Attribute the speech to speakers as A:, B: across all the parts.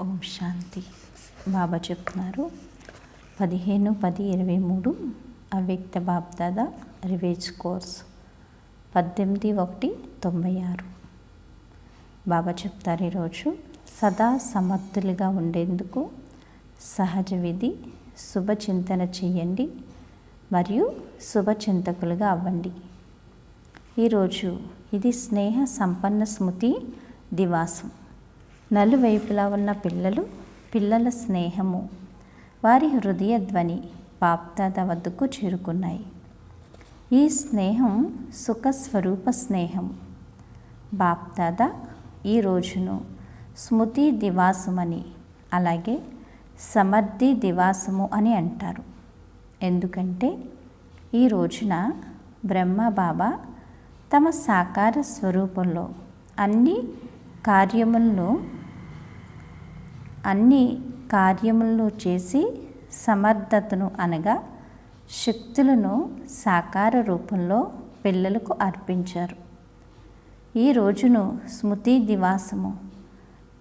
A: ఓం శాంతి. బాబా చెప్తున్నారు 15/10/23 అవ్యక్త బాప్దాదా రివేజ్ కోర్స్ 18/1/96. బాబా చెప్తారు ఈరోజు సదా సమర్థులుగా ఉండేందుకు సహజ విధి శుభచింతన చెయ్యండి మరియు శుభచింతకులుగా అవ్వండి. ఈరోజు ఇది స్నేహ సంపన్న స్మృతి దివాసం. నలువైపులా ఉన్న పిల్లల స్నేహము వారి హృదయ ధ్వని బాప్దాదా వద్దకు చేరుకున్నాయి. ఈ స్నేహం సుఖస్వరూప స్నేహం. బాప్దాదా ఈ రోజును స్మృతి దివాసమని అలాగే సమర్థి దివాసము అని అంటారు. ఎందుకంటే ఈ రోజున బ్రహ్మ బాబా తమ సాకార స్వరూపంలో అన్ని కార్యములను చేసి సమర్థతను అనగా శక్తులను సాకార రూపంలో పిల్లలకు అర్పించారు. ఈ రోజును స్మృతి దివాసము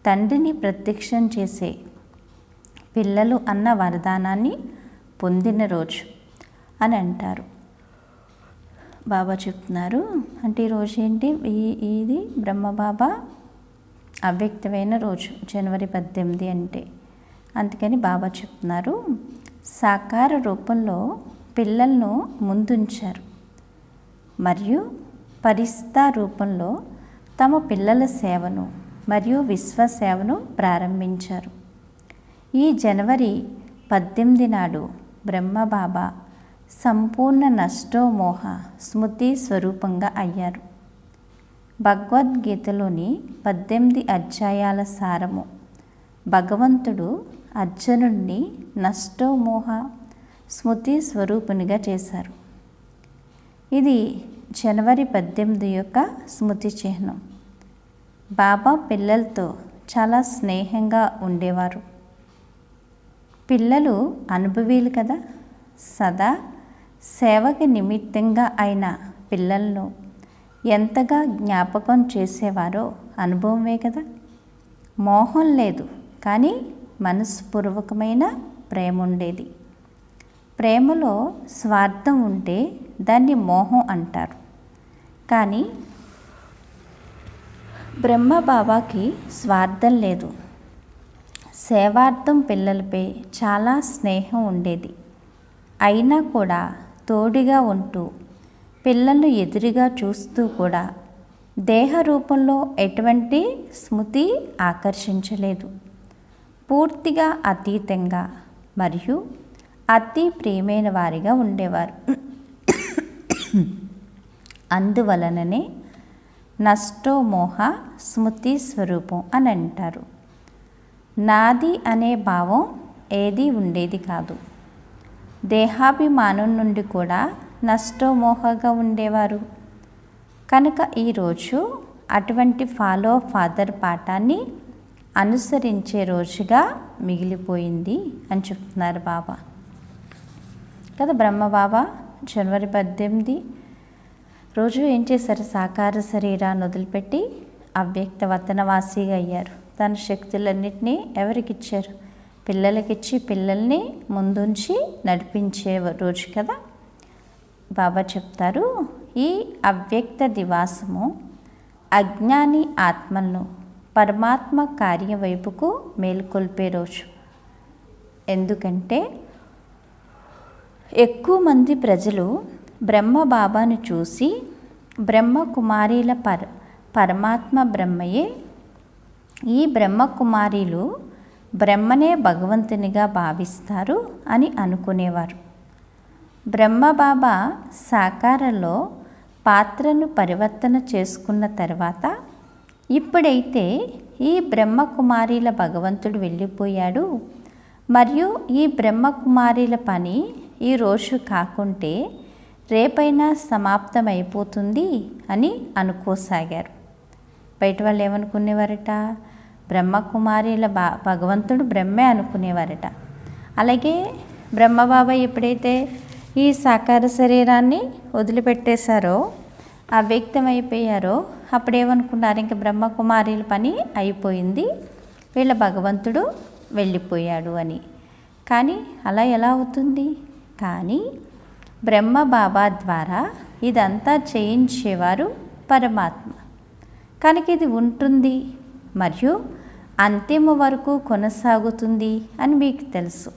A: తండ్రిని ప్రత్యక్షం చేసే పిల్లలు అన్న వరదానాన్ని పొందిన రోజు అని అంటారు. బాబా చెప్తున్నారు అంటే ఈరోజు ఏంటి, ఇది బ్రహ్మబాబా అవ్యక్తమైన రోజు జనవరి 18 అంటే. అందుకని బాబా చెప్తున్నారు సాకార రూపంలో పిల్లలను ముందుంచారు మరియు పరిస్థా రూపంలో తమ పిల్లల సేవను మరియు విశ్వ సేవను ప్రారంభించారు. ఈ జనవరి 18 నాడు బ్రహ్మబాబా సంపూర్ణ నష్టోమోహ స్మృతి స్వరూపంగా అయ్యారు. భగవద్గీతలోని 18 అధ్యాయాల సారము భగవంతుడు అర్జునుడిని నష్టోమోహ స్మృతి స్వరూపునిగా చేశారు. ఇది జనవరి 18 యొక్క స్మృతి చిహ్నం. బాబా పిల్లలతో చాలా స్నేహంగా ఉండేవారు. పిల్లలు అనుభవీలు కదా, సదా సేవకి నిమిత్తంగా అయిన పిల్లలను ఎంతగా జ్ఞాపకం చేసేవారో అనుభవమే కదా. మోహం లేదు, కానీ మనస్పూర్వకమైన ప్రేమ ఉండేది. ప్రేమలో స్వార్థం ఉంటే దాన్ని మోహం అంటారు. కానీ బ్రహ్మ బాబాకి స్వార్థం లేదు. సేవార్థం పిల్లలపై చాలా స్నేహం ఉండేది. అయినా కూడా తోడుగా ఉంటూ పిల్లలను ఎదురుగా చూస్తూ కూడా దేహ రూపంలో ఎటువంటి స్మృతి ఆకర్షించలేదు. పూర్తిగా అతీతంగా మరియు అతి ప్రియమైన వారిగా ఉండేవారు. అందువలననే నష్టోమోహ స్మృతి స్వరూపం అని అంటారు. నాది అనే భావం ఏదీ ఉండేది కాదు. దేహాభిమానం నుండి కూడా నష్టోమోహగా ఉండేవారు. కనుక ఈరోజు అటువంటి ఫాలో ఫాదర్ పాఠాన్ని అనుసరించే రోజుగా మిగిలిపోయింది అని చెప్తున్నారు బాబా కదా. బ్రహ్మబాబా జనవరి 18 రోజు ఏం చేశారు, సాకార శరీరాన్ని వదిలిపెట్టి అవ్యక్త వతనవాసిగా అయ్యారు. తన శక్తులన్నింటినీ ఎవరికిచ్చారు, పిల్లలకిచ్చి పిల్లల్ని ముందుంచి నడిపించే రోజు కదా. బాబా చెప్తారు ఈ అవ్యక్త దివాసము అజ్ఞాని ఆత్మలను పరమాత్మ కార్య వైపుకు మేలుకొల్పే రోజు. ఎందుకంటే ఎక్కువ మంది ప్రజలు బ్రహ్మ బాబాను చూసి బ్రహ్మ కుమారీల పరమాత్మ బ్రహ్మయే, ఈ బ్రహ్మ కుమారీలు బ్రహ్మనే భగవంతునిగా భావిస్తారు అని అనుకునేవారు. బ్రహ్మబాబా సాకారంలో పాత్రను పరివర్తన చేసుకున్న తర్వాత ఇప్పుడైతే ఈ బ్రహ్మకుమారీల భగవంతుడు వెళ్ళిపోయాడు మరియు ఈ బ్రహ్మకుమారీల పని ఈరోజు కాకుంటే రేపైనా సమాప్తమైపోతుంది అని అనుకోసాగారు. బయట వాళ్ళు ఏమనుకునేవారట, బ్రహ్మకుమారీల భగవంతుడు బ్రహ్మే అనుకునేవారట. అలాగే బ్రహ్మబాబా ఎప్పుడైతే ఈ సాకార శరీరాన్ని వదిలిపెట్టేశారో అవ్యక్తమైపోయారో అప్పుడేమనుకున్నారు, ఇంక బ్రహ్మకుమారీల పని అయిపోయింది, వీళ్ళ భగవంతుడు వెళ్ళిపోయాడు అని. కానీ అలా ఎలా అవుతుంది? కానీ బ్రహ్మ బాబా ద్వారా ఇదంతా చేయించేవారు పరమాత్మ కనుక ఇది ఉంటుంది మరియు అంతిమ వరకు కొనసాగుతుంది అని మీకు తెలుసు.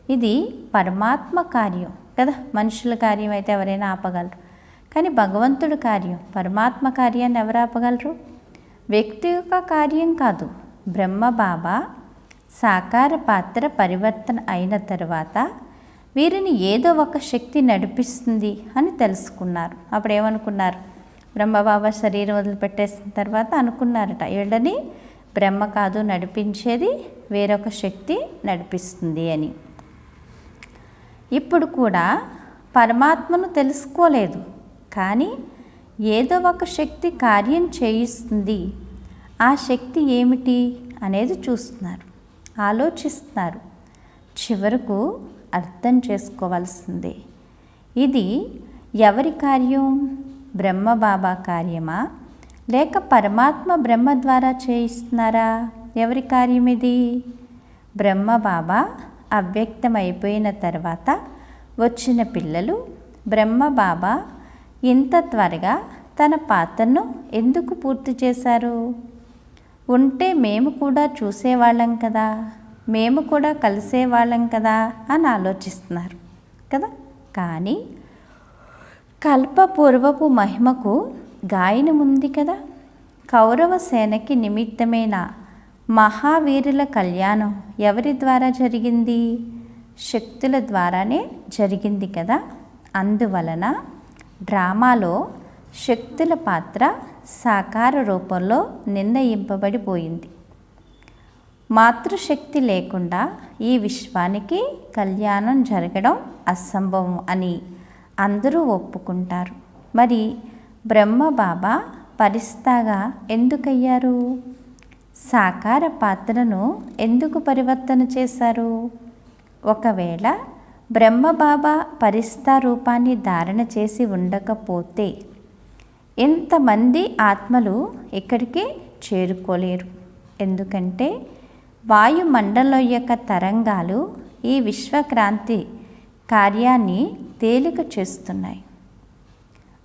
A: ఇది పరమాత్మ కార్యం కదా. మనుషుల కార్యం అయితే ఎవరైనా ఆపగలరు, కానీ భగవంతుడి కార్యం, పరమాత్మ కార్యాన్ని ఎవరు ఆపగలరు? వ్యక్తి యొక్క కార్యం కాదు. బ్రహ్మ బాబా సాకార పాత్ర పరివర్తన అయిన తర్వాత వీరిని ఏదో ఒక శక్తి నడిపిస్తుంది అని తెలుసుకున్నారు. అప్పుడు ఏమనుకున్నారు? బ్రహ్మబాబా శరీరం వదిలిపెట్టేసిన తర్వాత అనుకున్నారట, వీళ్ళని బ్రహ్మ కాదు నడిపించేది, వేరొక శక్తి నడిపిస్తుంది అని. ఇప్పుడు కూడా పరమాత్మను తెలుసుకోలేదు, కానీ ఏదో ఒక శక్తి కార్యం చేయిస్తుంది. ఆ శక్తి ఏమిటి అనేది చూస్తున్నారు, ఆలోచిస్తున్నారు. చివరకు అర్థం చేసుకోవాల్సిందే, ఇది ఎవరి కార్యం? బ్రహ్మ బాబా కార్యమా లేక పరమాత్మ బ్రహ్మ ద్వారా చేయిస్తున్నారా? ఎవరి కార్యం ఇది? బ్రహ్మ బాబా అవ్యక్తమైపోయిన తర్వాత వచ్చిన పిల్లలు బ్రహ్మ బాబా ఇంత త్వరగా తన పాత్రను ఎందుకు పూర్తి చేశారు? ఉంటే మేము కూడా చూసేవాళ్ళం కదా, మేము కూడా కలిసేవాళ్ళం కదా అని ఆలోచిస్తున్నారు కదా. కానీ కల్పపూర్వపు మహిమకు గాయనం ఉంది కదా. కౌరవ సేనకి నిమిత్తమైన మహావీరుల కళ్యాణం ఎవరి ద్వారా జరిగింది? శక్తుల ద్వారానే జరిగింది కదా. అందువలన డ్రామాలో శక్తుల పాత్ర సాకార రూపంలో నిర్ణయింపబడిపోయింది. మాతృశక్తి లేకుండా ఈ విశ్వానికి కళ్యాణం జరగడం అసంభవం అని అందరూ ఒప్పుకుంటారు. మరి బ్రహ్మ బాబా పరిస్తాగా ఎందుకయ్యారు? సాకార పాత్రను ఎందుకు పరివర్తన చేశారు? ఒకవేళ బ్రహ్మ బాబా పరిస్థా రూపాన్ని ధారణ చేసి ఉండకపోతే ఎంతమంది ఆత్మలు ఇక్కడికి చేరుకోలేరు. ఎందుకంటే వాయుమండలం యొక్క తరంగాలు ఈ విశ్వక్రాంతి కార్యాన్ని తేలిక చేస్తున్నాయి.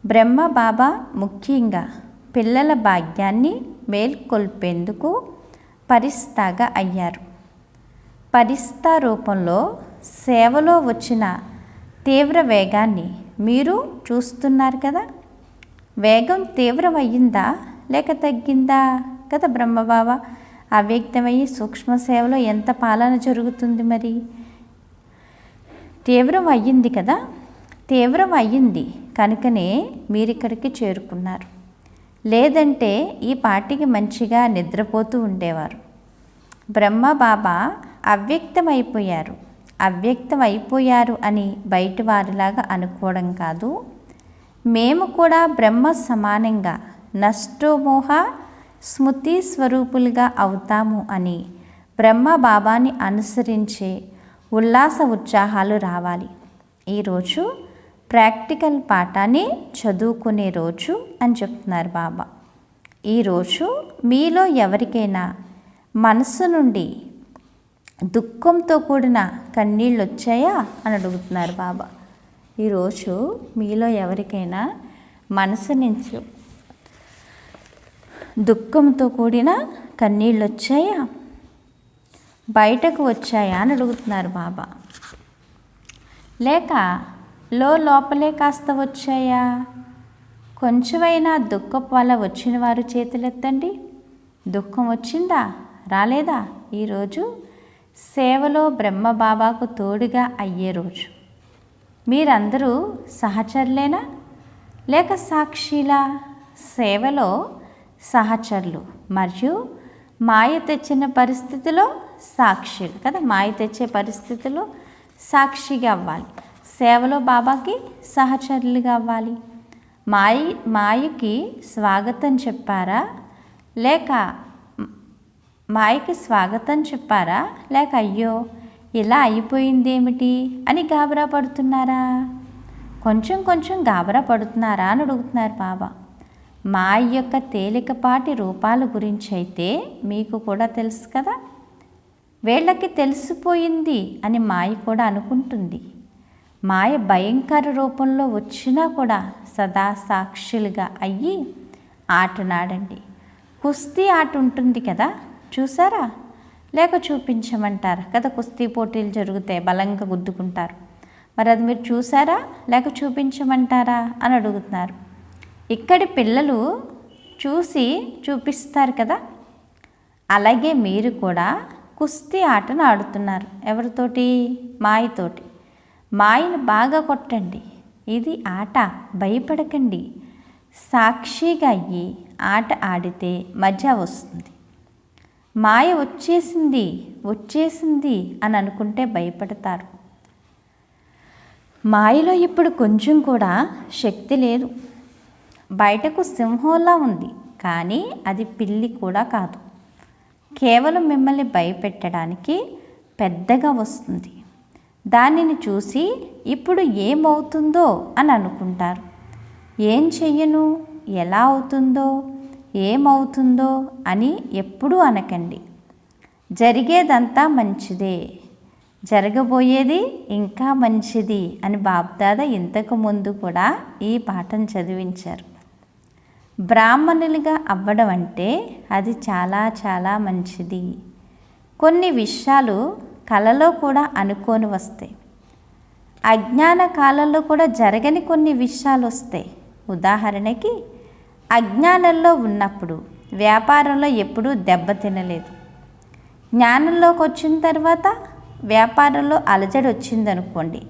A: బ్రహ్మ బాబా ముఖ్యంగా పిల్లల భాగ్యాన్ని మేల్కొల్పేందుకు పరిస్తాగా అయ్యారు. పరిస్థా రూపంలో సేవలో వచ్చిన తీవ్ర వేగాన్ని మీరు చూస్తున్నారు కదా. వేగం తీవ్రమయ్యిందా లేక తగ్గిందా కదా. బ్రహ్మబాబా అవ్యక్తమయ్యి సూక్ష్మ సేవలో ఎంత పాలన జరుగుతుంది? మరి తీవ్రం అయ్యింది కదా. తీవ్రం అయ్యింది కనుకనే మీరు ఇక్కడికి చేరుకున్నారు. లేదంటే ఈ పాటికి మంచిగా నిద్రపోతూ ఉండేవారు. బ్రహ్మ బాబా అవ్యక్తమైపోయారు. అవ్యక్తమైపోయారు అని బయట వారిలాగా అనుకోవడం కాదు. మేము కూడా బ్రహ్మ సమానంగా నష్టోమోహ స్మృతి స్వరూపులుగా అవుతాము అని బ్రహ్మ బాబాని అనుసరించే ఉల్లాస ఉత్సాహాలు రావాలి. ఈరోజు ప్రాక్టికల్ పాఠాన్ని చదువుకునే రోజు అని చెప్తున్నారు బాబా. ఈరోజు మీలో ఎవరికైనా మనసు నుండి దుఃఖంతో కూడిన కన్నీళ్ళు వచ్చాయా అని అడుగుతున్నారు బాబా. ఈరోజు మీలో ఎవరికైనా మనసు నుంచి దుఃఖంతో కూడిన కన్నీళ్ళు వచ్చాయా, బయటకు వచ్చాయా అని అడుగుతున్నారు బాబా. లేక లోపలే కాస్త వచ్చాయా? కొంచెమైనా దుఃఖపు వల్ల వచ్చిన వారు చేతులెత్తండి. దుఃఖం వచ్చిందా, రాలేదా? ఈరోజు సేవలో బ్రహ్మ బాబాకు తోడుగా అయ్యే రోజు. మీరందరూ సహచరులేనా లేక సాక్షిలా? సేవలో సహచరులు మరియు మాయ తెచ్చిన పరిస్థితిలో సాక్షులు కదా. మాయ తెచ్చే పరిస్థితిలో సాక్షిగా అవ్వాలి. సేవలో బాబాకి సహచరులుగా అవ్వాలి. మాయకి స్వాగతం చెప్పారా లేక మాయకి స్వాగతం చెప్పారా లేక అయ్యో ఇలా అయిపోయిందేమిటి అని గాబరా పడుతున్నారా? కొంచెం కొంచెం గాబరా పడుతున్నారా అని అడుగుతున్నారు బాబా. మాయ యొక్క తేలికపాటి రూపాల గురించి అయితే మీకు కూడా తెలుసు కదా. వీళ్ళకి తెలిసిపోయింది అని మాయ కూడా అనుకుంటుంది. మాయ భయంకర రూపంలో వచ్చినా కూడా సదా సాక్షులుగా అయ్యి ఆటనాడండి. కుస్తీ ఆట ఉంటుంది కదా, చూసారా? లేక చూపించమంటారా కదా? కుస్తీ పోటీలు జరుగుతాయి, బలంగా గుద్దుకుంటారు. మరి అది మీరు చూసారా లేక చూపించమంటారా అని అడుగుతున్నారు. ఇక్కడి పిల్లలు చూసి చూపిస్తారు కదా, అలాగే మీరు కూడా కుస్తీ ఆటను ఆడుతున్నారు. ఎవరితోటి? మాయతోటి. మాయను బాగా కొట్టండి. ఇది ఆట, భయపడకండి. సాక్షిగా అయ్యి ఆట ఆడితే మజా వస్తుంది. మాయ వచ్చేసింది వచ్చేసింది అని అనుకుంటే భయపడతారు. మాయలో ఇప్పుడు కొంచెం కూడా శక్తి లేదు. బయటకు సింహంలా ఉంది, కానీ అది పిల్లి కూడా కాదు. కేవలం మిమ్మల్ని భయపెట్టడానికి పెద్దగా వస్తుంది. దానిని చూసి ఇప్పుడు ఏమవుతుందో అని అనుకుంటారు. ఏం చెయ్యను, ఎలా అవుతుందో, ఏమవుతుందో అని ఎప్పుడూ అనకండి. జరిగేదంతా మంచిదే, జరగబోయేది ఇంకా మంచిది అని బాబ్దాదా ఇంతకు ముందు కూడా ఈ పాఠం చదివించారు. బ్రాహ్మణులుగా అవ్వడం అంటే అది చాలా చాలా మంచిది. కొన్ని విషయాలు కలలో కూడా అనుకోని వస్తాయి. అజ్ఞాన కాలంలో కూడా జరగని కొన్ని విషయాలు వస్తాయి. ఉదాహరణకి, అజ్ఞానంలో ఉన్నప్పుడు వ్యాపారంలో ఎప్పుడూ దెబ్బతినలేదు. జ్ఞానంలోకి వచ్చిన తర్వాత వ్యాపారంలో అలజడి వచ్చిందనుకోండి,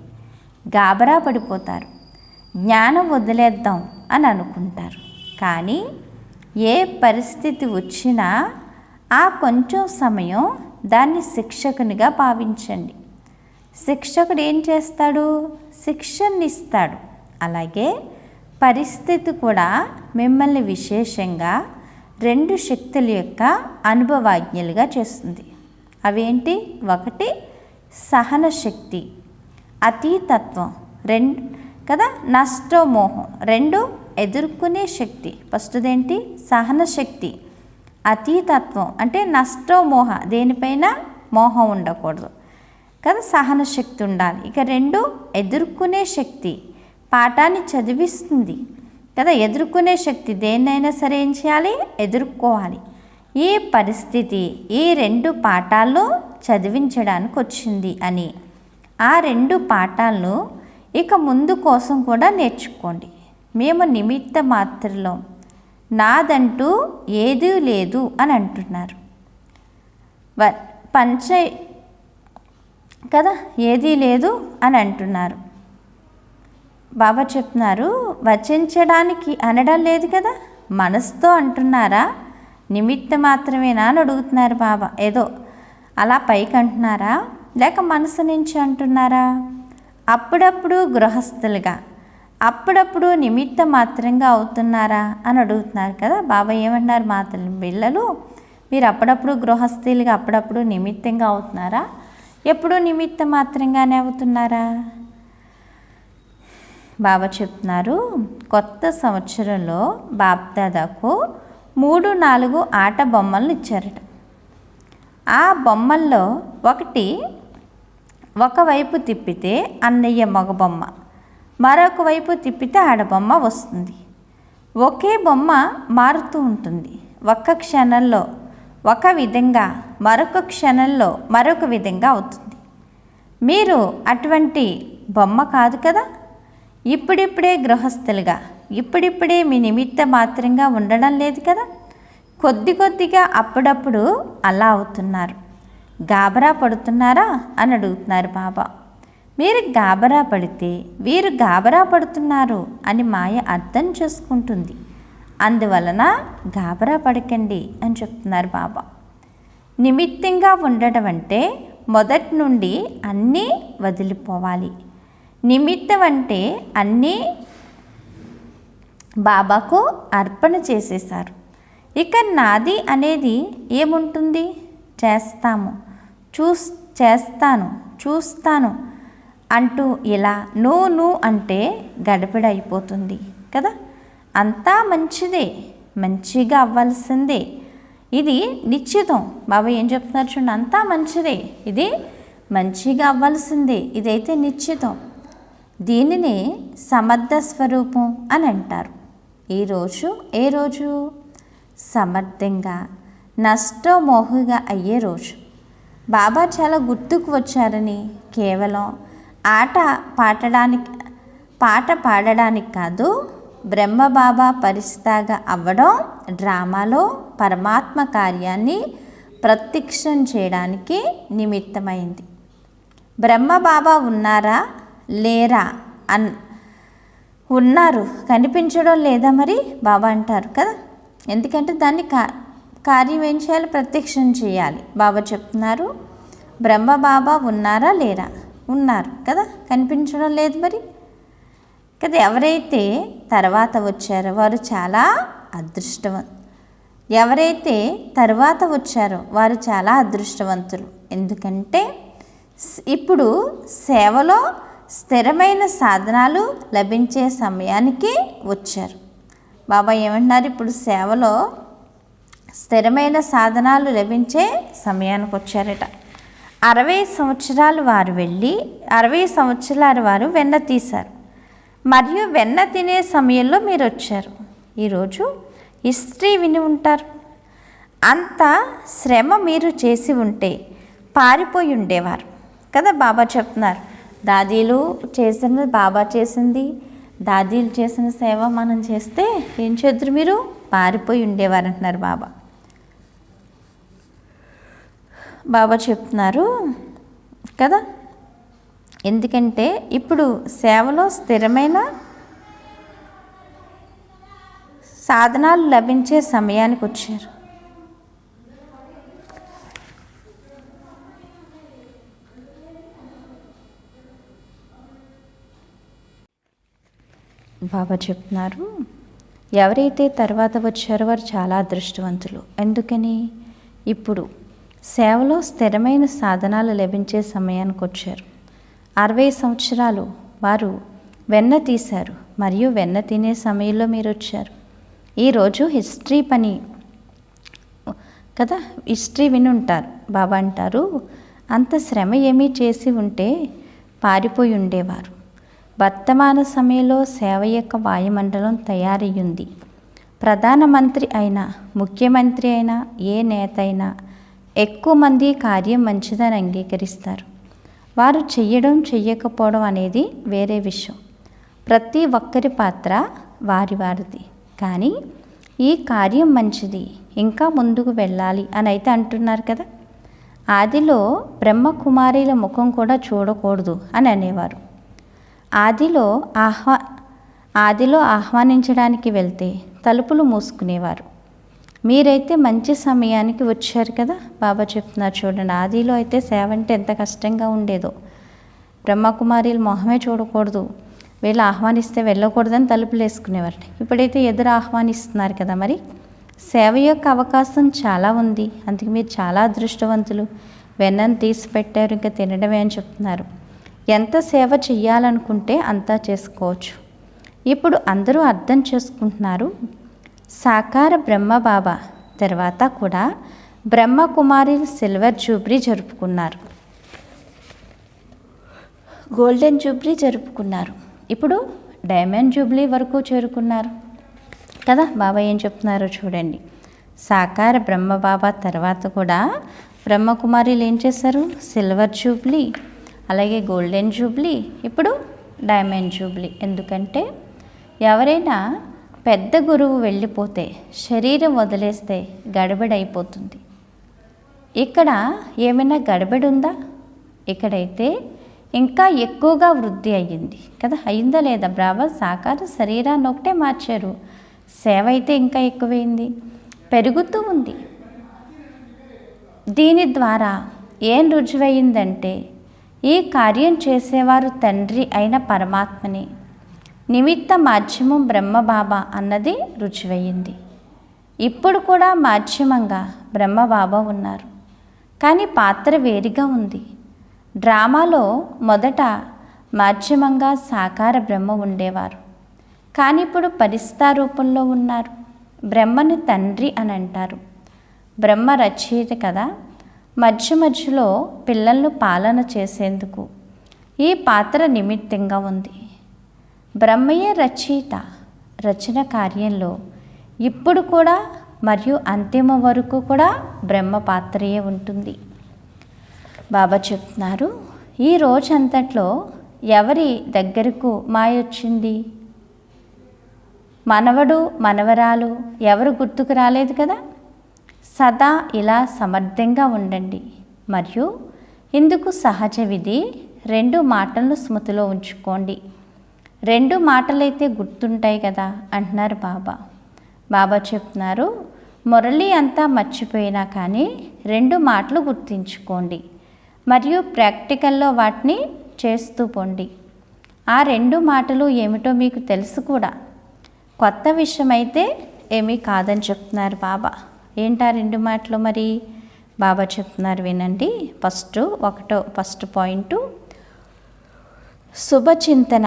A: గాబరా పడిపోతారు. జ్ఞానం వదిలేద్దాం అని అనుకుంటారు. కానీ ఏ పరిస్థితి వచ్చినా ఆ కొంచెం సమయం దాన్ని శిక్షకునిగా భావించండి. శిక్షకుడు ఏం చేస్తాడు? శిక్షను ఇస్తాడు. అలాగే పరిస్థితి కూడా మిమ్మల్ని విశేషంగా రెండు శక్తుల యొక్క అనుభవాజ్ఞలుగా చేస్తుంది. అవేంటి? ఒకటి సహన శక్తి, అతీతత్వం, రెండు కదా, నష్టమోహం, రెండు ఎదుర్కొనే శక్తి. ఫస్ట్దేంటి? సహన శక్తి. అతీతత్వం అంటే నష్టమోహ, దేనిపైన మోహం ఉండకూడదు కదా, సహన శక్తి ఉండాలి. ఇక రెండు ఎదుర్కొనే శక్తి, పాఠాన్ని చదివిస్తుంది కదా. ఎదుర్కొనే శక్తి, దేన్నైనా సరే ఏం చేయాలి? ఎదుర్కోవాలి. ఈ పరిస్థితి ఈ రెండు పాఠాల్లో చదివించడానికి వచ్చింది అని ఆ రెండు పాఠాలను ఇక ముందు కోసం కూడా నేర్చుకోండి. మేము నిమిత్త మాత్రలో, నాదంటూ ఏదీ లేదు అని అంటున్నారు. కదా, ఏదీ లేదు అని అంటున్నారు. బాబా చెప్తున్నారు, వచించడానికి అనడం లేదు కదా, మనసుతో అంటున్నారా, నిమిత్త మాత్రమేనా అని అడుగుతున్నారు బాబా. ఏదో అలా పైకి అంటున్నారా లేక మనసు నుంచి అంటున్నారా? అప్పుడప్పుడు గృహస్థులుగా, అప్పుడప్పుడు నిమిత్త మాత్రంగా అవుతున్నారా అని అడుగుతున్నారు కదా. బాబా ఏమన్నారు? మాతలు పిల్లలు, మీరు అప్పుడప్పుడు గృహస్థులుగా, అప్పుడప్పుడు నిమిత్తంగా అవుతున్నారా, ఎప్పుడు నిమిత్త మాత్రంగానే అవుతున్నారా? బాబా చెప్తున్నారు, కొత్త సంవత్సరంలో బాప్దాదాకు 3-4 ఆట బొమ్మలను ఇచ్చారట. ఆ బొమ్మల్లో ఒకవైపు తిప్పితే అన్నయ్య మగ బొమ్మ, మరొక వైపు తిప్పితే ఆడబొమ్మ వస్తుంది. ఒకే బొమ్మ మారుతూ ఉంటుంది. ఒక్క క్షణంలో ఒక విధంగా, మరొక క్షణంలో మరొక విధంగా అవుతుంది. మీరు అటువంటి బొమ్మ కాదు కదా. ఇప్పుడిప్పుడే గృహస్థులుగా, ఇప్పుడిప్పుడే మీ నిమిత్త మాత్రంగా ఉండడం లేదు కదా. కొద్ది కొద్దిగా అప్పుడప్పుడు అలా అవుతున్నారు. గాబరా పడుతున్నారా అని అడుగుతున్నారు బాబా. మీరు గాబరా పడితే వీరు గాబరా పడుతున్నారు అని మాయ అర్థం చేసుకుంటుంది. అందువలన గాబరా పడకండి అని చెప్తున్నారు బాబా. నిమిత్తంగా ఉండడం అంటే మొదటి నుండి అన్నీ వదిలిపోవాలి. నిమిత్తం అంటే అన్నీ బాబాకు అర్పణ చేసేశారు. ఇక నాది అనేది ఏముంటుంది? చేస్తాము, చేస్తాను, చూస్తాను అంటూ ఇలా నువ్వు అంటే గడబిడ అయిపోతుంది కదా. అంతా మంచిదే, మంచిగా అవ్వాల్సిందే, ఇది నిశ్చితం. బాబా ఏం చెప్తున్నారు చూడండి, అంతా మంచిదే, ఇది మంచిగా అవ్వాల్సిందే, ఇదైతే నిశ్చితం. దీనినే సమర్థ స్వరూపం అని అంటారు. ఈరోజు ఏ రోజు? సమర్థంగా నష్టమోహగా అయ్యే రోజు. బాబా చాలా గుర్తుకు వచ్చారని కేవలం పాట పాడడానికి కాదు, బ్రహ్మబాబా పరిస్థితిగా అవ్వడం డ్రామాలో పరమాత్మ కార్యాన్ని ప్రత్యక్షం చేయడానికి నిమిత్తమైంది. బ్రహ్మబాబా ఉన్నారా లేరా ఉన్నారు, కనిపించడం లేదా మరి బాబా అంటారు కదా. ఎందుకంటే దాన్ని కార్యం ఏం చేయాలి? ప్రత్యక్షం చేయాలి. బాబా చెప్తున్నారు, బ్రహ్మబాబా ఉన్నారా లేరా? ఉన్నారు కదా, కనిపించడం లేదు మరి కదా. ఎవరైతే తర్వాత వచ్చారో వారు చాలా ఎవరైతే తర్వాత వచ్చారో వారు చాలా అదృష్టవంతులు. ఎందుకంటే ఇప్పుడు సేవలో స్థిరమైన సాధనాలు లభించే సమయానికి వచ్చారు. బాబా ఏమంటున్నారు? ఇప్పుడు సేవలో స్థిరమైన సాధనాలు లభించే సమయానికి వచ్చారట. 60 సంవత్సరాలు వారు వెళ్ళి 60 సంవత్సరాలు వారు వెన్న తీశారు, మరియు వెన్న తినే సమయంలో మీరు వచ్చారు. ఈరోజు హిస్టరీ విని ఉంటారు. అంత శ్రమ మీరు చేసి ఉంటే పారిపోయి ఉండేవారు కదా. బాబా చెప్తున్నారు, దాదీలు చేసిన బాబా చేసింది, దాదీలు చేసిన సేవ మనం చేస్తే ఏం చేద్దరు? మీరు పారిపోయి ఉండేవారు అంటున్నారు బాబా. బాబా చెప్తున్నారు కదా, ఎందుకంటే ఇప్పుడు సేవలో స్థిరమైన సాధనాలు లభించే సమయానికి వచ్చారు. బాబా చెప్తున్నారు, ఎవరైతే తర్వాత వచ్చారో వారు చాలా అదృష్టవంతులు. ఎందుకని? ఇప్పుడు సేవలో స్థిరమైన సాధనాలు లభించే సమయానికి వచ్చారు. 60 సంవత్సరాలు వారు వెన్న తీశారు, మరియు వెన్న తినే సమయంలో మీరు వచ్చారు. ఈరోజు హిస్టరీ పని కదా, హిస్టరీ విని ఉంటారు. బాబా అంటారు, అంత శ్రమ ఏమీ చేసి ఉంటే పారిపోయి ఉండేవారు. వర్తమాన సమయంలో సేవ యొక్క వాయుమండలం తయారయ్యింది. ప్రధానమంత్రి అయినా, ముఖ్యమంత్రి అయినా, ఏ నేత అయినా ఎక్కువ మంది కార్యం మంచిదని అంగీకరిస్తారు. వారు చెయ్యకపోవడం అనేది వేరే విషయం. ప్రతి ఒక్కరి పాత్ర వారిది. కానీ ఈ కార్యం మంచిది, ఇంకా ముందుకు వెళ్ళాలి అని అయితే అంటున్నారు కదా. ఆదిలో బ్రహ్మకుమారిల ముఖం కూడా చూడకూడదు అని అనేవారు. ఆదిలో ఆహ్వానించడానికి వెళ్తే తలుపులు మూసుకునేవారు. మీరైతే మంచి సమయానికి వచ్చారు కదా. బాబా చెప్తున్నారు చూడండి, ఆదిలో అయితే సేవ అంటే ఎంత కష్టంగా ఉండేదో. బ్రహ్మకుమారిల మొహమే చూడకూడదు, వీళ్ళు ఆహ్వానిస్తే వెళ్ళకూడదని తలుపులు వేసుకునేవారు. ఇప్పుడైతే ఎదురు ఆహ్వానిస్తున్నారు కదా. మరి సేవ యొక్క అవకాశం చాలా ఉంది, అందుకే మీరు చాలా అదృష్టవంతులు. వెన్నను తీసి పెట్టారు, ఇంకా తినడమే అని చెప్తున్నారు. ఎంత సేవ చెయ్యాలనుకుంటే అంతా చేసుకోవచ్చు. ఇప్పుడు అందరూ అర్థం చేసుకుంటున్నారు, సాకార బ్రహ్మబాబా తర్వాత కూడా బ్రహ్మకుమారిలు సిల్వర్ జూబ్లీ జరుపుకున్నారు, గోల్డెన్ జూబ్లీ జరుపుకున్నారు. ఇప్పుడు డైమండ్ జూబ్లీ వరకు చేరుకున్నారు కదా. బాబా ఏం చెప్తున్నారో చూడండి, సాకార బ్రహ్మబాబా తర్వాత కూడా బ్రహ్మకుమారిలు ఏం చేశారు? సిల్వర్ జూబ్లీ, అలాగే గోల్డెన్ జూబ్లీ, ఇప్పుడు డైమండ్ జూబ్లీ. ఎందుకంటే ఎవరైనా పెద్ద గురువు వెళ్ళిపోతే, శరీరం వదిలేస్తే గడబడైపోతుంది. ఇక్కడ ఏమైనా గడబడి ఉందా? ఇక్కడైతే ఇంకా ఎక్కువగా వృద్ధి అయ్యింది కదా. అయిందా లేదా? బాబా సాకార శరీరాన్ని ఒకటే మార్చారు, సేవ అయితే ఇంకా ఎక్కువైంది, పెరుగుతూ ఉంది. దీని ద్వారా ఏం రుజువయిందంటే ఈ కార్యం చేసేవారు తండ్రి అయిన పరమాత్మని, నిమిత్త మాధ్యమం బ్రహ్మబాబా అన్నది రుజువయ్యింది. ఇప్పుడు కూడా మాధ్యమంగా బ్రహ్మబాబా ఉన్నారు, కానీ పాత్ర వేరుగా ఉంది. డ్రామాలో మొదట మాధ్యమంగా సాకార బ్రహ్మ ఉండేవారు, కానీ ఇప్పుడు పరిస్థితి రూపంలో ఉన్నారు. బ్రహ్మని తండ్రి అని అంటారు. బ్రహ్మ రచయిత కదా, మధ్య మధ్యలో పిల్లలను పాలన చేసేందుకు ఈ పాత్ర నిమిత్తంగా ఉంది. బ్రహ్మయే రచయిత. రచన కార్యంలో ఇప్పుడు కూడా మరియు అంతిమ వరకు కూడా బ్రహ్మ పాత్రయే ఉంటుంది. బాబా చెప్తున్నారు, ఈ రోజంతట్లో ఎవరి దగ్గరకు మాయ వచ్చింది? మనవడు మనవరాలు ఎవరు గుర్తుకు రాలేదు కదా. సదా ఇలా సమర్థంగా ఉండండి. మరియు ఇందుకు సహజ విధి 2 మాటలను స్మృతిలో ఉంచుకోండి. 2 మాటలైతే గుర్తుంటాయి కదా అంటున్నారు బాబా. బాబా చెప్తున్నారు, మురళి అంతా మర్చిపోయినా కానీ 2 మాటలు గుర్తుంచుకోండి మరియు ప్రాక్టికల్లో వాటిని చేస్తూ పోండి. ఆ 2 మాటలు ఏమిటో మీకు తెలుసు కూడా. కొత్త విషయం అయితే ఏమీ కాదని చెప్తున్నారు బాబా. ఏంటా 2 మాటలు మరి? బాబా చెప్తున్నారు వినండి. First point, శుభచింతన.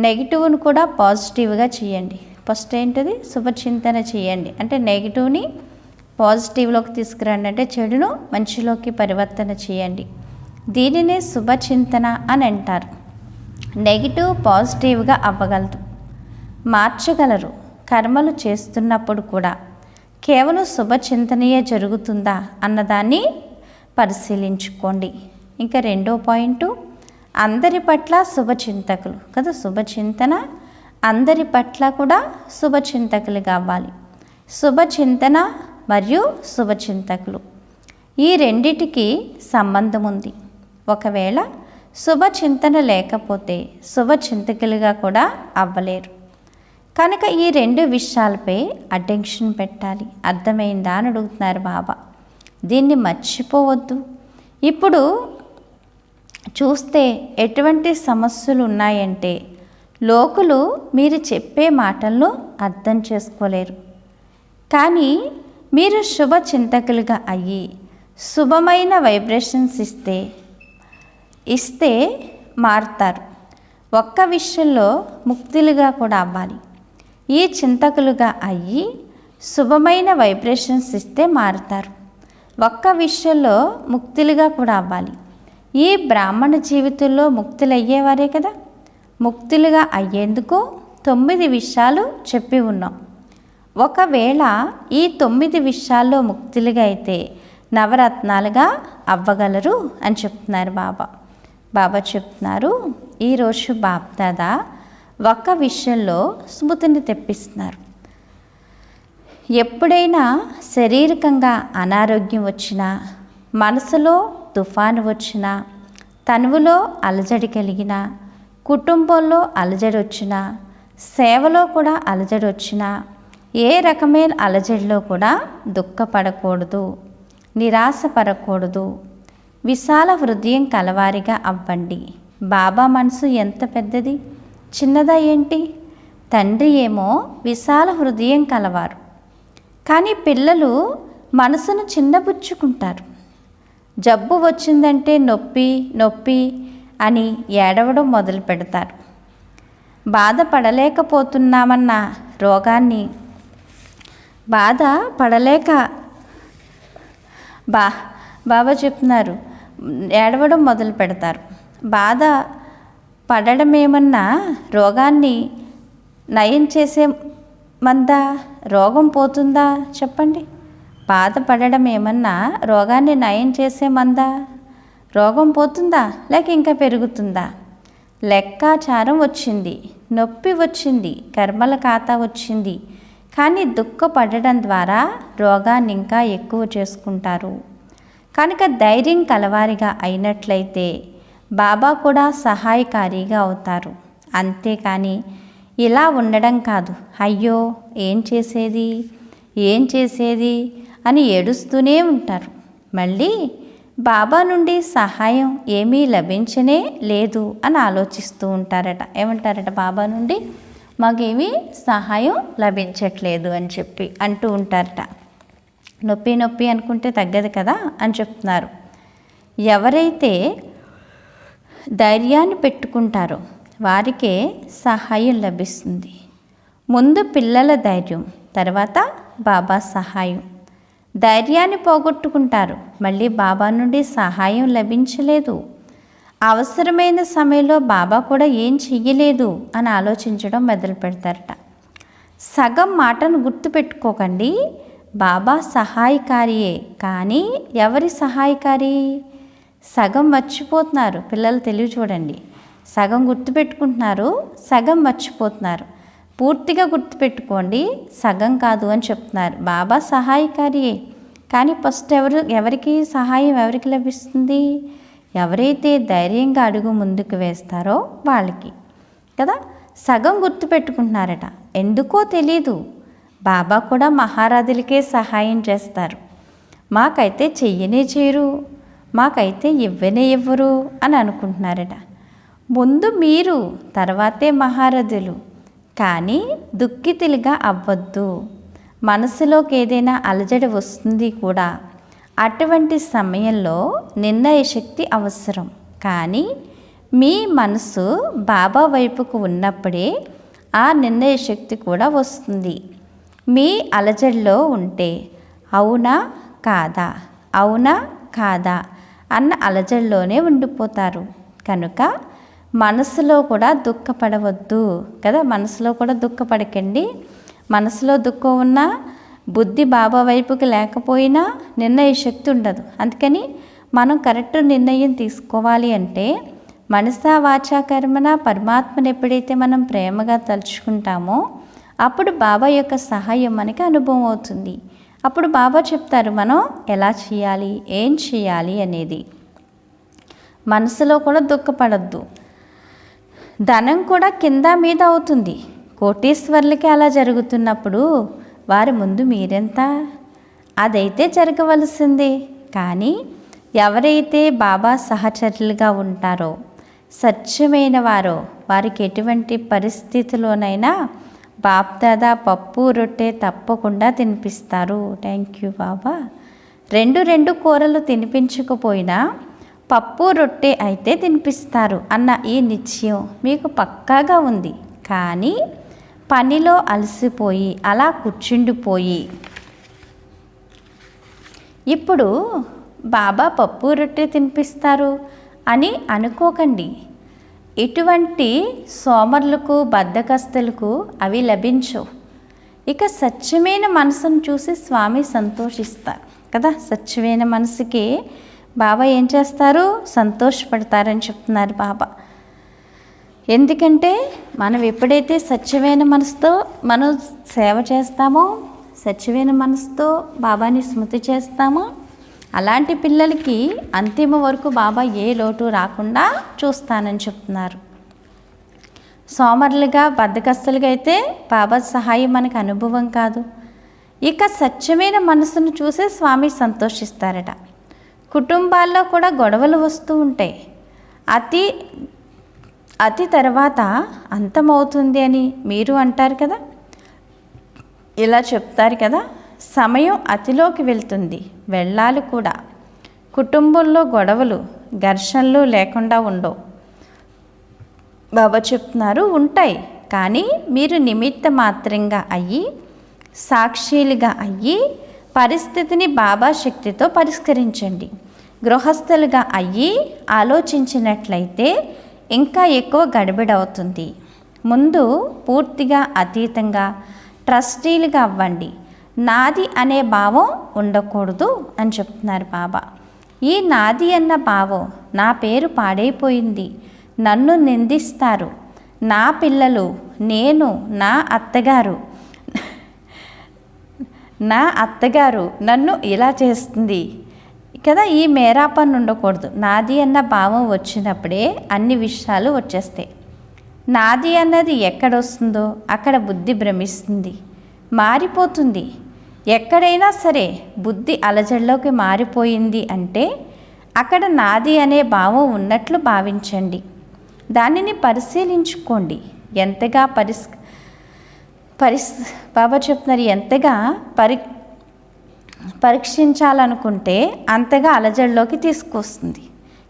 A: నెగిటివ్ను కూడా పాజిటివ్గా చేయండి. ఫస్ట్ ఏంటిది? శుభచింతన చేయండి. అంటే నెగిటివ్ని పాజిటివ్లోకి తీసుకురండి, అంటే చెడును మంచిలోకి పరివర్తన చేయండి. దీనినే శుభచింతన అని అంటారు. నెగిటివ్ పాజిటివ్గా అవ్వగలదు, మార్చగలరు. కర్మలు చేస్తున్నప్పుడు కూడా కేవలం శుభచింతనయే జరుగుతుందా అన్నదాన్ని పరిశీలించుకోండి. ఇంకా 2వ పాయింట్, అందరి పట్ల శుభచింతకులు కదా. శుభచింతన అందరి పట్ల కూడా శుభచింతకులుగా అవ్వాలి. శుభచింతన మరియు శుభచింతకులు ఈ రెండిటికి సంబంధం ఉంది. ఒకవేళ శుభచింతన లేకపోతే శుభచింతకులుగా కూడా అవ్వలేరు. కనుక ఈ 2 విషయాలపై అటెన్షన్ పెట్టాలి. అర్థమైందా అని అడుగుతున్నారు బాబా. దీన్ని మర్చిపోవద్దు. ఇప్పుడు చూస్తే ఎటువంటి సమస్యలు ఉన్నాయంటే, లోకులు మీరు చెప్పే మాటలను అర్థం చేసుకోలేరు. కానీ మీరు శుభచింతకులుగా అయ్యి శుభమైన వైబ్రేషన్స్ ఇస్తే మారుతారు. ఒక్క విషయంలో ముక్తులుగా కూడా అవ్వాలి. ఈ చింతకులుగా అయ్యి శుభమైన వైబ్రేషన్స్ ఇస్తే మారుతారు. ఒక్క విషయంలో ముక్తులుగా కూడా అవ్వాలి. ఈ బ్రాహ్మణ జీవితంలో ముక్తులయ్యేవారే కదా. ముక్తులుగా అయ్యేందుకు 9 విషయాలు చెప్పి ఉన్నాం. ఒకవేళ ఈ 9 విషయాల్లో ముక్తులుగా అయితే నవరత్నాలుగా అవ్వగలరు అని చెప్తున్నారు బాబా. బాబా చెప్తున్నారు, ఈరోజు బాప్దాదా ఒక్క విషయంలో స్మృతిని తెప్పిస్తున్నారు. ఎప్పుడైనా శారీరకంగా అనారోగ్యం వచ్చినా, మనసులో తుఫాను వచ్చినా, తనువులో అలజడి కలిగినా, కుటుంబంలో అలజడి వచ్చినా, సేవలో కూడా అలజడి వచ్చినా, ఏ రకమైన అలజడిలో కూడా దుఃఖపడకూడదు, నిరాశపడకూడదు. విశాల హృదయం కలవారిగా అవ్వండి. బాబా మనసు ఎంత పెద్దది, చిన్నదా ఏంటి? తండ్రి ఏమో విశాల హృదయం కలవారు. కానీ పిల్లలు మనసును చిన్నబుచ్చుకుంటారు. జబ్బు వచ్చిందంటే నొప్పి నొప్పి అని ఏడవడం మొదలు పెడతారు. బాధపడలేకపోతున్నామన్న రోగాన్ని బాబా చెప్తున్నారు, ఏడవడం మొదలు పెడతారు. బాధ పడడమేమన్నా రోగాన్ని నయం చేసే మందా? రోగం పోతుందా చెప్పండి? బాధపడడం ఏమన్నా రోగాన్ని నయం చేసే మందా? రోగం పోతుందా లేక ఇంకా పెరుగుతుందా? లెక్కాచారం వచ్చింది, నొప్పి వచ్చింది, కర్మల ఖాతా వచ్చింది. కానీ దుఃఖపడడం ద్వారా రోగాన్ని ఇంకా ఎక్కువ చేసుకుంటారు. కనుక ధైర్యం కలవారిగా అయినట్లయితే బాబా కూడా సహాయకారిగా అవుతారు. అంతేకాని ఇలా ఉండడం కాదు, అయ్యో ఏం చేసేది అని ఏడుస్తూనే ఉంటారు. మళ్ళీ బాబా నుండి సహాయం ఏమీ లభించనే లేదు అని ఆలోచిస్తూ ఉంటారట. ఏమంటారట? బాబా నుండి మాకేమీ సహాయం లభించట్లేదు అని చెప్పి అంటూ ఉంటారట. నొప్పి అనుకుంటే తగ్గదు కదా అని చెప్తున్నారు. ఎవరైతే ధైర్యాన్ని పెట్టుకుంటారో వారికే సహాయం లభిస్తుంది. ముందు పిల్లల ధైర్యం, తర్వాత బాబా సహాయం. ధైర్యాన్ని పోగొట్టుకుంటారు, మళ్ళీ బాబా నుండి సహాయం లభించలేదు. అవసరమైన సమయంలో బాబా కూడా ఏం చెయ్యలేదు అని ఆలోచించడం మొదలు పెడతారట. సగం మాటను గుర్తుపెట్టుకోకండి. బాబా సహాయకారియే, కానీ ఎవరి సహాయకారి? సగం మర్చిపోతున్నారు. పిల్లలు తెలివి చూడండి. సగం గుర్తుపెట్టుకుంటున్నారు, సగం మర్చిపోతున్నారు. పూర్తిగా గుర్తుపెట్టుకోండి, సగం కాదు అని చెప్తున్నారు. బాబా సహాయకారియే, కానీ ఫస్ట్ ఎవరికి సహాయం ఎవరికి లభిస్తుంది? ఎవరైతే ధైర్యంగా అడుగు ముందుకు వేస్తారో వాళ్ళకి కదా. సగం గుర్తుపెట్టుకుంటున్నారట. ఎందుకో తెలీదు, బాబా కూడా మహారాజులకే సహాయం చేస్తారు, మాకైతే చెయ్యనే చేయరు, మాకైతే ఇవ్వనే ఇవ్వరు అని అనుకుంటున్నారట. ముందు మీరు, తర్వాతే మహారాజులు. కానీ దుఃఖితులుగా అవ్వద్దు. మనసులోకి ఏదైనా అలజడి వస్తుంది కూడా. అటువంటి సమయంలో నిర్ణయ శక్తి అవసరం, కానీ మీ మనసు బాబా వైపుకు ఉన్నప్పుడే ఆ నిర్ణయ శక్తి కూడా వస్తుంది. మీ అలజడిలో ఉంటే అవునా కాదా, అవునా కాదా అన్న అలజడిలోనే ఉండిపోతారు. కనుక మనసులో కూడా దుఃఖపడవద్దు కదా. మనసులో కూడా దుఃఖపడకండి. మనసులో దుఃఖం ఉన్నా, బుద్ధి బాబా వైపుకి లేకపోయినా నిర్ణయ శక్తి ఉండదు. అందుకని మనం కరెక్ట్ నిర్ణయం తీసుకోవాలి అంటే మనసా వాచా కర్మన పరమాత్మను ఎప్పుడైతే మనం ప్రేమగా తలుచుకుంటామో అప్పుడు బాబా యొక్క సహాయం మనకి అనుభవం అవుతుంది. అప్పుడు బాబా చెప్తారు మనం ఎలా చేయాలి, ఏం చేయాలి అనేది. మనసులో కూడా దుఃఖపడద్దు. ధనం కూడా కింద మీద అవుతుంది. కోటీశ్వర్లకి అలా జరుగుతున్నప్పుడు వారి ముందు మీరెంత? అదైతే జరగవలసిందే. కానీ ఎవరైతే బాబా సహచరులుగా ఉంటారో, సత్యమైన వారో, వారికి ఎటువంటి పరిస్థితిలోనైనా బాప్దాదా పప్పు రొట్టె తప్పకుండా తినిపిస్తారు. థ్యాంక్ యూ బాబా. రెండు కూరలు తినిపించకపోయినా పప్పు రొట్టె అయితే తినిపిస్తారు అన్న ఈ నిశ్చయం మీకు పక్కాగా ఉంది. కానీ పనిలో అలసిపోయి అలా కూర్చుండిపోయి ఇప్పుడు బాబా పప్పు రొట్టె తినిపిస్తారు అని అనుకోకండి. ఇటువంటి సోమరులకు, బద్ధకస్తులకు అవి లభించవు. ఇక సత్యమైన మనసును చూసి స్వామి సంతోషిస్తారు కదా. సత్యమైన మనసుకి బాబా ఏం చేస్తారు? సంతోషపడతారని చెప్తున్నారు బాబా. ఎందుకంటే మనం ఎప్పుడైతే సత్యమైన మనసుతో మనం సేవ చేస్తామో, సత్యమైన మనసుతో బాబాని స్మృతి చేస్తామో, అలాంటి పిల్లలకి అంతిమ వరకు బాబా ఏ లోటు రాకుండా చూస్తానని చెప్తున్నారు. సోమరులుగా, బద్ధకస్తులుగా అయితే బాబా సహాయం మనకు అనుభవం కాదు. ఇక సత్యమైన మనసును చూసే స్వామి సంతోషిస్తారట. కుటుంబాల్లో కూడా గొడవలు వస్తూ ఉంటాయి. అతి తర్వాత అంతమవుతుంది అని మీరు అంటారు కదా, ఇలా చెప్తారు కదా. సమయం అతిలోకి వెళ్తుంది, వెళ్ళాలి కూడా. కుటుంబంలో గొడవలు, ఘర్షణలు లేకుండా ఉండవు. బాబా చెప్తున్నారు ఉంటాయి, కానీ మీరు నిమిత్త మాత్రంగా అయ్యి, సాక్షులుగా అయ్యి పరిస్థితిని బాబా శక్తితో పరిష్కరించండి. గృహస్థులుగా అయ్యి ఆలోచించినట్లయితే ఇంకా ఎక్కువ గడబిడవుతుంది. ముందు పూర్తిగా అతీతంగా ట్రస్టీలుగా అవ్వండి. నాది అనే భావం ఉండకూడదు అని చెప్తున్నారు బాబా. ఈ నాది అన్న భావం, నా పేరు పాడైపోయింది, నన్ను నిందిస్తారు, నా పిల్లలు, నేను, నా అత్తగారు నన్ను ఇలా చేస్తుంది కదా. ఈ మేరాపన్ను ఉండకూడదు. నాది అన్న భావం వచ్చినప్పుడే అన్ని విషయాలు వచ్చేస్తాయి. నాది అన్నది ఎక్కడొస్తుందో అక్కడ బుద్ధి భ్రమిస్తుంది, మారిపోతుంది. ఎక్కడైనా సరే బుద్ధి అలజడిలోకి మారిపోయింది అంటే అక్కడ నాది అనే భావం ఉన్నట్లు భావించండి. దానిని పరిశీలించుకోండి. ఎంతగా బాబా చెప్తున్నారు, ఎంతగా పరీక్షించాలనుకుంటే అంతగా అలజడిలోకి తీసుకొస్తుంది.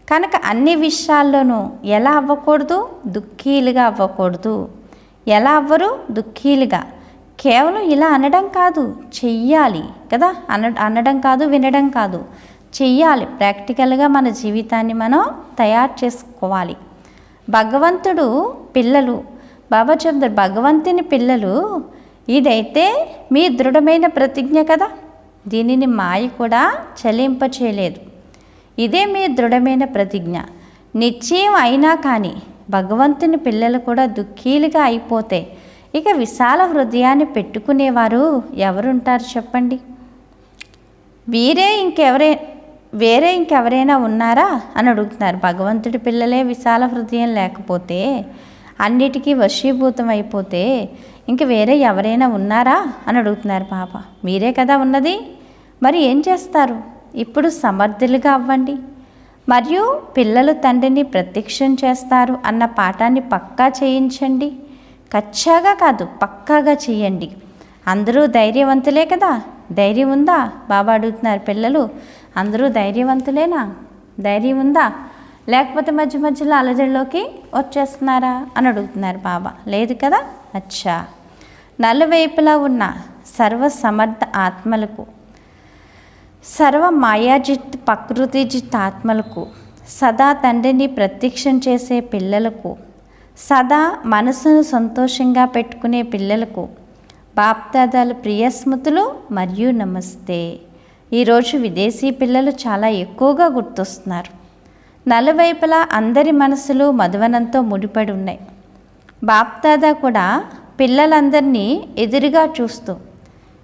A: కనుక అన్ని విషయాల్లోనూ ఎలా అవ్వకూడదు? దుఃఖీలుగా అవ్వకూడదు. ఎలా అవ్వరు? దుఃఖీలుగా. కేవలం ఇలా అనడం కాదు, చెయ్యాలి కదా. అనడం కాదు, వినడం కాదు, చెయ్యాలి. ప్రాక్టికల్గా మన జీవితాన్ని మనం తయారు చేసుకోవాలి. భగవంతుడు పిల్లలు, బాబా చెప్తారు, భగవంతుని పిల్లలు, ఇదైతే మీ దృఢమైన ప్రతిజ్ఞ కదా, దీనిని మాయ కూడా చలింపచేయలేదు. ఇదే మీ దృఢమైన ప్రతిజ్ఞ. నిశ్చయం అయినా కానీ భగవంతుని పిల్లలు కూడా దుఃఖీలుగా అయిపోతే ఇక విశాల హృదయాన్ని పెట్టుకునేవారు ఎవరుంటారు చెప్పండి? వేరే ఇంకెవరైనా ఉన్నారా అని అడుగుతున్నారు. భగవంతుడి పిల్లలే విశాల హృదయం లేకపోతే, అన్నిటికీ వశీభూతం అయిపోతే ఇంక వేరే ఎవరైనా ఉన్నారా అని అడుగుతున్నారు బాబా. మీరే కదా ఉన్నది, మరి ఏం చేస్తారు? ఇప్పుడు సమర్థులుగా అవ్వండి. మరియు పిల్లలు తండ్రిని ప్రత్యక్షం చేస్తారు అన్న పాఠాన్ని పక్కా చేయించండి. కచ్చాగా కాదు, పక్కాగా చేయండి. అందరూ ధైర్యవంతులే కదా, ధైర్యం ఉందా? బాబా అడుగుతున్నారు. పిల్లలు అందరూ ధైర్యవంతులేనా? ధైర్యం ఉందా? లేకపోతే మధ్య మధ్యలో అలజడిలోకి వచ్చేస్తున్నారా అని అడుగుతున్నారు బాబా. లేదు కదా. అచ్చా, నలువైపులా ఉన్న సర్వసమర్థ ఆత్మలకు, సర్వ మాయాజిత్ ప్రకృతిజిత్ ఆత్మలకు, సదా తండ్రిని ప్రత్యక్షం చేసే పిల్లలకు, సదా మనసును సంతోషంగా పెట్టుకునే పిల్లలకు బాప్దాదాల ప్రియ స్మృతులు మరియు నమస్తే. ఈరోజు విదేశీ పిల్లలు చాలా ఎక్కువగా గుర్తొస్తున్నారు. నలువైపులా అందరి మనసులు మధువనంతో ముడిపడి ఉన్నాయి. బాప్దాదా కూడా పిల్లలందరినీ ఎదురుగా చూస్తూ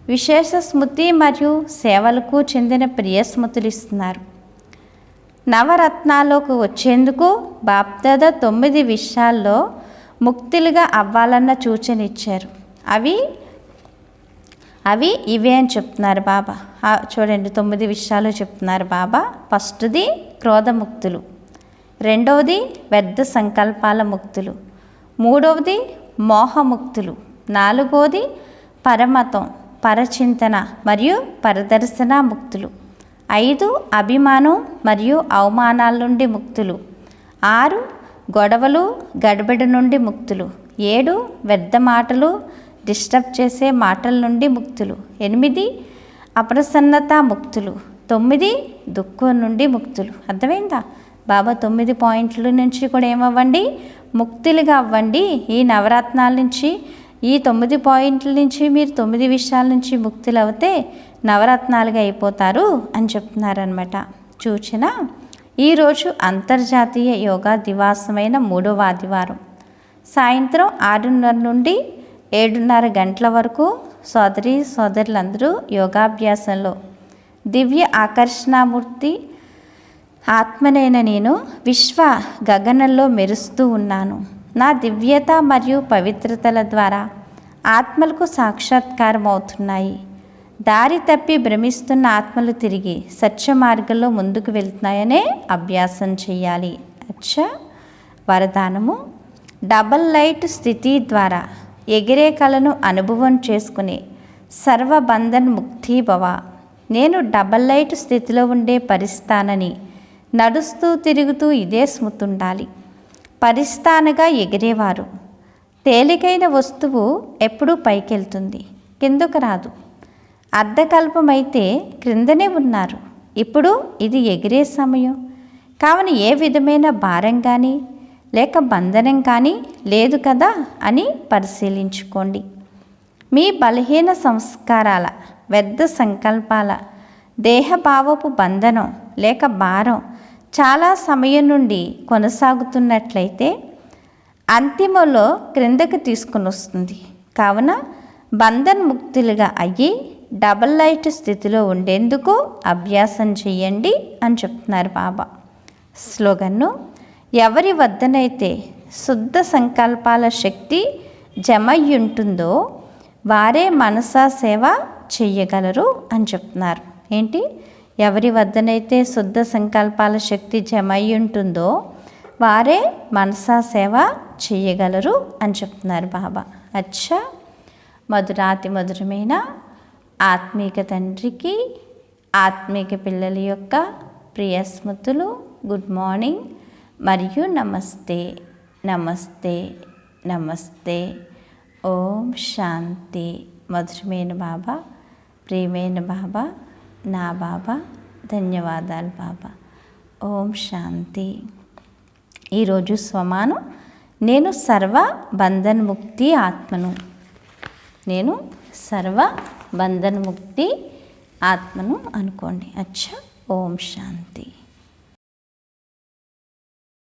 A: విశేష స్మృతి మరియు సేవలకు చెందిన ప్రియ స్మృతులు ఇస్తున్నారు. నవరత్నాల్లోకి వచ్చేందుకు బాప్దాదా 9 విషయాల్లో ముక్తులుగా అవ్వాలన్న సూచన ఇచ్చారు. అవి ఇవే అని చెప్తున్నారు బాబా. చూడండి, 9 విషయాలు చెప్తున్నారు బాబా. ఫస్ట్ది క్రోధముక్తులు, రెండవది వ్యర్థ సంకల్పాల ముక్తులు, మూడవది మోహముక్తులు, నాలుగవది పరమతం, పరచింతన మరియు పరదర్శన ముక్తులు, 5 అభిమానం మరియు అవమానాల నుండి ముక్తులు, 6 గొడవలు గడబడి నుండి ముక్తులు, 7 వ్యర్థ మాటలు డిస్టర్బ్ చేసే మాటల నుండి ముక్తులు, 8 అప్రసన్నత ముక్తులు, 9 దుఃఖం నుండి ముక్తులు. అర్థమైందా? బాబా 9 పాయింట్ల నుంచి కూడా ఏమవ్వండి? ముక్తులుగా అవ్వండి. ఈ నవరత్నాల నుంచి, ఈ 9 పాయింట్ల నుంచి మీరు 9 విషయాల నుంచి ముక్తులు అవుతే నవరత్నాలుగా అయిపోతారు అని చెప్తున్నారనమాట. సూచన: ఈరోజు అంతర్జాతీయ యోగా దివాసమైన 3వ ఆదివారం. సాయంత్రం 6:30 నుండి 7:30 గంటల వరకు సోదరులందరూ యోగాభ్యాసంలో దివ్య ఆకర్షణామూర్తి ఆత్మనైన నేను విశ్వ గగనంలో మెరుస్తూ ఉన్నాను. నా దివ్యత మరియు పవిత్రతల ద్వారా ఆత్మలకు సాక్షాత్కారం అవుతున్నాయి. దారి తప్పి భ్రమిస్తున్న ఆత్మలు తిరిగి సత్య మార్గంలో ముందుకు వెళ్తున్నాయనే అభ్యాసం చేయాలి. అచ్చా, వరదానము: డబల్ లైట్ స్థితి ద్వారా ఎగిరే కళను అనుభవం చేసుకుని సర్వబంధన్ ముక్తి భవ. నేను డబల్ లైట్ స్థితిలో ఉండే పరిస్థానని నడుస్తూ తిరుగుతూ ఇదే స్మృతుండాలి. పరిస్థానగా ఎగిరేవారు. తేలికైన వస్తువు ఎప్పుడూ పైకెళ్తుంది, కిందకు రాదు. అర్ధకల్పమైతే క్రిందనే ఉన్నారు. ఇప్పుడు ఇది ఎగిరే సమయం కావున ఏ విధమైన భారం కానీ లేక బంధనం కానీ లేదు కదా అని పరిశీలించుకోండి. మీ బలహీన సంస్కారాల, వ్యర్థ సంకల్పాల, దేహభావపు బంధనం లేక భారం చాలా సమయం నుండి కొనసాగుతున్నట్లయితే అంతిమంలో క్రిందకి తీసుకుని వస్తుంది. కావున బంధన్ ముక్తులుగా అయ్యి డబల్ లైట్ స్థితిలో ఉండేందుకు అభ్యాసం చేయండి అని చెప్తున్నారు బాబా. స్లోగన్ను: ఎవరి వద్దనైతే శుద్ధ సంకల్పాల శక్తి జమయ్యుంటుందో వారే మనసా సేవ చెయ్యగలరు అని చెప్తున్నారు. ఏంటి? ఎవరి వద్దనైతే శుద్ధ సంకల్పాల శక్తి జమయ్యుంటుందో వారే మనసా సేవ చెయ్యగలరు అని చెప్తున్నారు బాబా. అచ్చా, మధురాతి మధురమైన ఆత్మీక తండ్రికి ఆత్మీక పిల్లల యొక్క ప్రియ స్మృతులు. గుడ్ మార్నింగ్ మరియు నమస్తే. నమస్తే నమస్తే. ఓం శాంతి. మధురమైన బాబా, ప్రియమైన బాబా, నా బాబా, ధన్యవాదాలు బాబా. ఓం శాంతి. ఈరోజు స్వమానం, నేను సర్వ బంధన్ముక్తి ఆత్మను. నేను సర్వ బంధన్ముక్తి ఆత్మను అనుకోండి. అచ్చా. ఓం శాంతి.